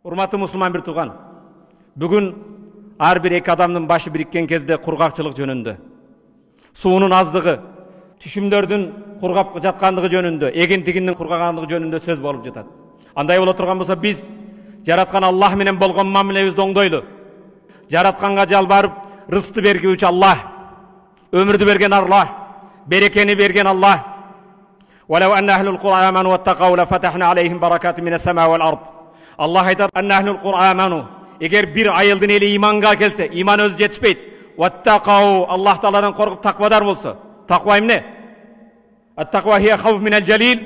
Урматтуу мусулман бир тууган, бүгүн ар бир эки адамдын башы бириккен кезде кургакчылык жөнүндө, суунун аздыгы, түшүмдөрдүн кургап жаткандыгы жөнүндө, эгин-тигиндин кургагандыгы жөнүндө сөз болуп жатат. Андай боло турган болсо биз жараткан Аллах менен болгон мамилебизди оңдойлу. Жаратканга жалбарып, рызыкты бергүүчү Аллах, өмүрдү берген Аллах, берекени берген Аллах. Валау анна ахлул Кур'ан аману ваттакау лафатахна алейхим баракатин минас сама вал ард. Аллах айтат, анна ахлул Кур'ан аману. Эгер бир айылдын эли иманга келсе, иман өзү жетишпейт. Ваттакау, Аллах Тааладан коркуп таквадар болсо. Таква эмне? Ат-таква хия хауф минал жалил,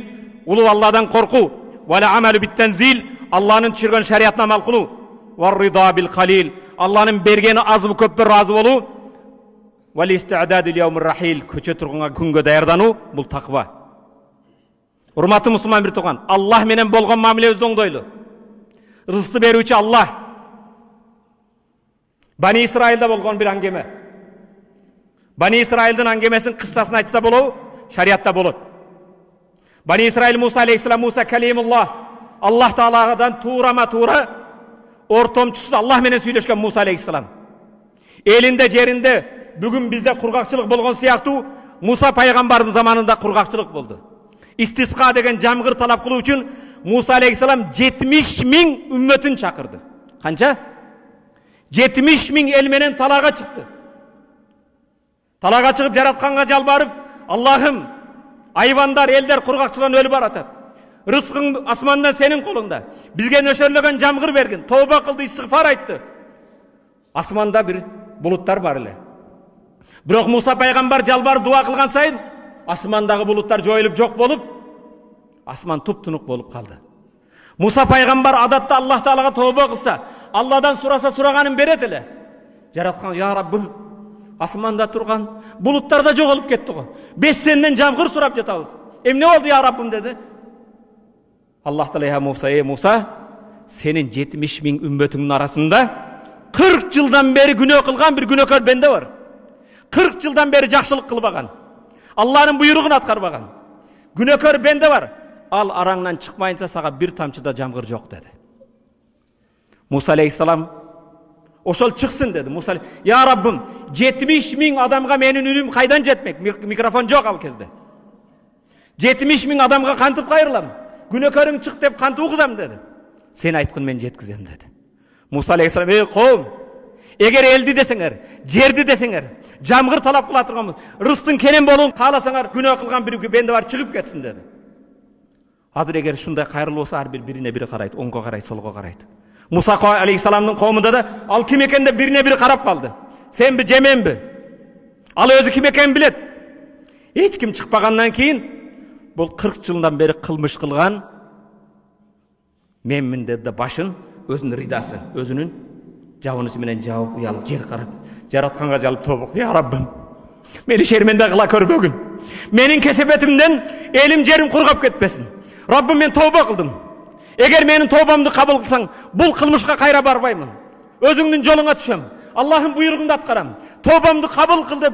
улуу Аллахдан коркуу. Вала амалу бит-танзил, Аллахнын түшүргөн шариятына амал кылуу. Вар рида бил калил, Аллахнын бергени азбы көппө ыраазы болуу. Вал исти'даду лияумир рахил, көчө турганга күнгө даярдануу, бул таква. Урматтуу мусулман бир тууган, Аллах менен болгон мамилебизди оңдойлу. Рызыкты берүүчү Аллах. Бани Исраилде болгон бир аңгеме. Бани Исраилдин аңгемесин кыссасын айтса болобу? Шариатта болот. Бани Исраил Муса алейхиссалам, Муса калимуллах, Аллах Таалагадан туурама туура ортомчусуз Аллах менен сүйлөшкөн Муса алейхиссалам. Элинде жеринде бүгүн бизде кургакчылык болгон сыяктуу Муса пайгамбардын заманында кургакчылык болду. Истисқа деген жамгыр талап кылуу үчүн Муса алейхиссалам 70 000 үммөтүн чакырды. Канча? 70 000 эл менен талаага чыкты. Талаага чыгып жаратканга жалбарып, Аллахым, айбандар, элдер кургакчылыктан өлүп баратат. Рызкың асмандан сенин колуңда. Бизге нөшөрлөгөн жамгыр бергин. Тооба кылды, истигфар айтты. Асманда бир булуттар бар эле. Бирок Муса пайгамбар жалбарып дуа кылган сайын асмандагы булуттар жоюлуп жок болуп, асман туп-тунук болуп калды. Муса пайгамбар адатта Аллах Таалага тооба кылса, Алладан сураса сураганын берет эле. Жараткан, я Раббым, асманда турган булуттар да жоголуп кетти го. Биз сенден жамгыр сурап жатабыз. Эмне болду я Раббым dedi. Аллах Таала я Муса, сенин 70 000 үммөтүңдүн арасында 40 жылдан бери күнөө кылган бир күнөөкөр бенде бар. 40 жылдан бери жакшылык кылбаган. Аллахнын буйругун аткарбаган. Күнөөкөр бенде бар. Ал араңдан чыкпайынса сага бир тамчы да жамгыр жок dedi. Муса алейхиссалам ошол чыксын dedi. Муса, я Раббым, 70 000 адамга менин үнүм кайдан жетмек? Микрофон жок ал кезде. 70 000 адамга кантип кайрылам? Күнөөкөрүң чык деп кантип угузам dedi. Сен айткын мен жеткизем dedi. Муса алейхиссалам, ey коом, эгер элди десеңер, жерди десеңер, жамгыр талап кыла турганбыз, рызктын кенен болуун кааласаңар, күнөө кылган бир бенде бар чыгып кетсин dedi. Азыр эгер ушундай кайрылуу болсо, ар бир бирине бири карайт, оңго карайт, солго карайт. Муса алейхиссаламдын коомунда да ал ким экен деп бирине бири карап калды. Сенби же менби? Ал өзү ким экенин билет. Эч ким чыкпагандан кийин бул 40 жылдан бери кылмыш кылган менмин dedi да башын өзүнүн ридасы, өзүнүн жабынышы менен жабып, уялып жер карап, жаратканга жалып тобук. Я Раббым, мени шерменде кыла көрбөгүн. Менин кесепетимден элим жерим кургап кетпесин. Раббым, мен тооба кылдым. Эгер менин тообамды кабыл кылсаң, бул кылмышка кайра барбаймын. Өзүңдүн жолуңа түшөм. Аллахын буйругунду аткарам. Тообамды кабыл кыл деп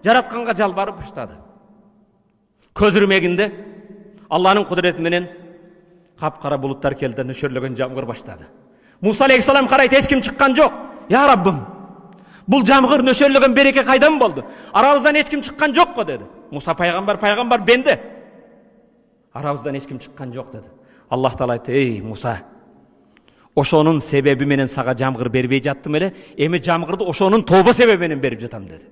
жаратканга жалбарып баштады. Көз ирмегинде Аллахнын кудурети менен капкара булуттар келди, нөшөрлөгөн жамгыр баштады. Муса алейхиссалам карайт, эч ким чыккан жок. Я Раббым, бул жамгыр нөшөрлөгөн береке кайдан болду? Арабыздан эч ким чыккан жок го dedi. Муса пайгамбар бенде. Арабыздан эч ким чыккан жок dedi. Аллах Таала айтты, ey Муса, ошонун себеби менен сага жамгыр бербей жаттым эле, эми жамгырды ошонун тобо себеби менен берип жатам dedi.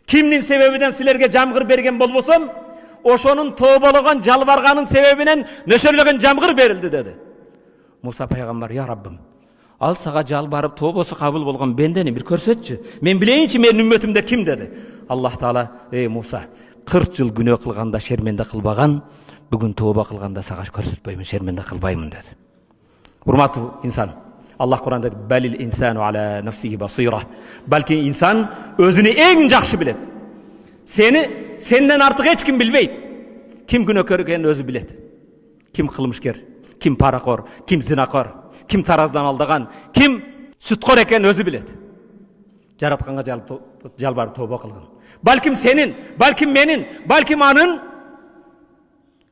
Кимдин себебинен силерге жамгыр берген болбосом, ошонун тобологон, жалбарганын себебинен нөшөрлөгөн жамгыр берилди dedi. Муса пайгамбар, я Раббым, ал сага жалбарып тобосу кабыл болгон бендени бир көрсөтчү. Мен билейинчи менин үммөтүмдө ким dedi. Аллах Таала, ey Муса, 40 жыл күнөө кылганда шерменде кылбаган, бүгүн тооба кылганда сага көрсөтпөймүн, шерменде кылбаймын dedi. Урматтуу инсан, Аллах Куранда балил инсану ала нафсихи басира. Балки инсан өзүнү эң жакшы билет. Сенден артык эч ким билбейт. Ким күнөөкөр экенин өзү билет. Ким кылмышкер, ким паракор, ким зинакор, ким тараздан алдаган, ким сүткор экенин өзү билет. Жаратканга жалбарып тооба кылган. Балким сенин, балким менин, балким анын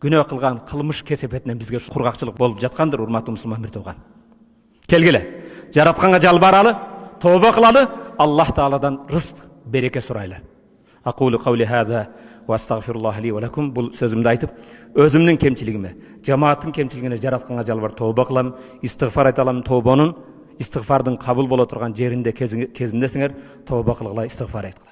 күнөө кылган кылмыш кесепетинен бизге кургакчылык болуп жаткандыр, урматтуу мусулман бир тууган. Келгиле. Жаратканга жалбаралы, тооба кылалы, Аллах Тааладан рызык, береке сурайлы. Aqulu qawli hada wa astaghfirullah li wa lakum. Бұл сөзімді айтып, өзімнің кемчилигиме, жамааттың кемчилигине жаратканга жалбар тооба кылам, истигфар айта алам. Тообанын, истигфардын кабыл боло турган жеринде кезиндесиңер, тооба кылгыла, истигфар айткыла.